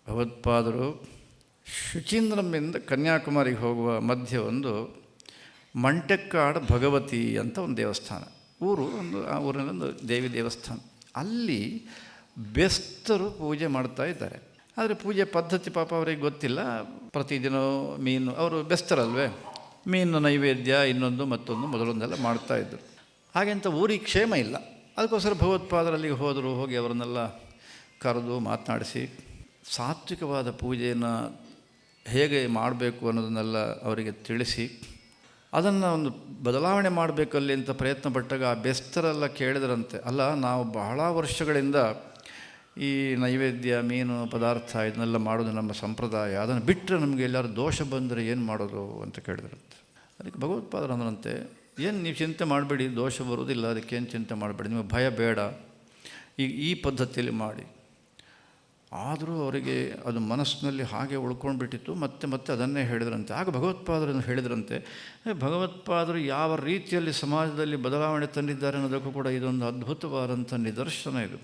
ಭಗವತ್ಪಾದರು ಶುಚೀಂದ್ರಂನಿಂದ ಕನ್ಯಾಕುಮಾರಿಗೆ ಹೋಗುವ ಮಧ್ಯೆ ಒಂದು ಮಂಟೆಕ್ಕಾಡು ಭಗವತಿ ಅಂತ ಒಂದು ದೇವಸ್ಥಾನ ಆ ಊರಿನಲ್ಲೊಂದು ದೇವಿ ದೇವಸ್ಥಾನ. ಅಲ್ಲಿ ಬೆಸ್ತರು ಪೂಜೆ ಮಾಡ್ತಾ ಇದ್ದಾರೆ. ಆದರೆ ಪೂಜೆ ಪದ್ಧತಿ ಪಾಪ ಅವರಿಗೆ ಗೊತ್ತಿಲ್ಲ. ಪ್ರತಿದಿನ ಮೀನು, ಅವರು ಬೆಸ್ತರಲ್ವೇ, ಮೀನು ನೈವೇದ್ಯ ಇನ್ನೊಂದು ಮತ್ತೊಂದು ಮೊದಲೊಂದೆಲ್ಲ ಮಾಡ್ತಾಯಿದ್ರು. ಹಾಗೆಂತ ಊರಿಗೆ ಕ್ಷೇಮ ಇಲ್ಲ. ಅದಕ್ಕೋಸ್ಕರ ಭಗವತ್ಪಾದರಲ್ಲಿಗೆ ಹೋಗಿ ಅವರನ್ನೆಲ್ಲ ಕರೆದು ಮಾತನಾಡಿಸಿ ಸಾತ್ವಿಕವಾದ ಪೂಜೆಯನ್ನು ಹೇಗೆ ಮಾಡಬೇಕು ಅನ್ನೋದನ್ನೆಲ್ಲ ಅವರಿಗೆ ತಿಳಿಸಿ ಅದನ್ನು ಒಂದು ಬದಲಾವಣೆ ಮಾಡಬೇಕಲ್ಲಿ ಅಂತ ಪ್ರಯತ್ನ ಪಟ್ಟಾಗ ಆ ಬೆಸ್ತರೆಲ್ಲ ಕೇಳಿದ್ರಂತೆ, ಅಲ್ಲ ನಾವು ಬಹಳ ವರ್ಷಗಳಿಂದ ಈ ನೈವೇದ್ಯ ಮೀನು ಪದಾರ್ಥ ಇದನ್ನೆಲ್ಲ ಮಾಡೋದು ನಮ್ಮ ಸಂಪ್ರದಾಯ, ಅದನ್ನು ಬಿಟ್ಟರೆ ನಮಗೆ ಎಲ್ಲರೂ ದೋಷ ಬಂದರೆ ಏನು ಮಾಡೋದು ಅಂತ ಕೇಳಿದ್ರಂತೆ. ಅದಕ್ಕೆ ಭಗವತ್ಪಾದರು ಅಂದ್ರಂತೆ, ಏನು ನೀವು ಚಿಂತೆ ಮಾಡಬೇಡಿ, ದೋಷ ಬರುವುದಿಲ್ಲ, ಅದಕ್ಕೇನು ಚಿಂತೆ ಮಾಡಬೇಡಿ, ನಿಮಗೆ ಭಯ ಬೇಡ, ಈ ಪದ್ಧತಿಯಲ್ಲಿ ಮಾಡಿ. ಆದರೂ ಅವರಿಗೆ ಅದು ಮನಸ್ಸಿನಲ್ಲಿ ಹಾಗೆ ಉಳ್ಕೊಂಡ್ಬಿಟ್ಟಿತ್ತು. ಮತ್ತೆ ಅದನ್ನೇ ಹೇಳಿದ್ರಂತೆ. ಆಗ ಭಗವತ್ಪಾದರು ಹೇಳಿದ್ರಂತೆ, ಭಗವತ್ಪಾದರು ಯಾವ ರೀತಿಯಲ್ಲಿ ಸಮಾಜದಲ್ಲಿ ಬದಲಾವಣೆ ತಂದಿದ್ದಾರೆ ಅನ್ನೋದಕ್ಕೂ ಕೂಡ ಇದೊಂದು ಅದ್ಭುತವಾದಂಥ ನಿದರ್ಶನ ಇದು.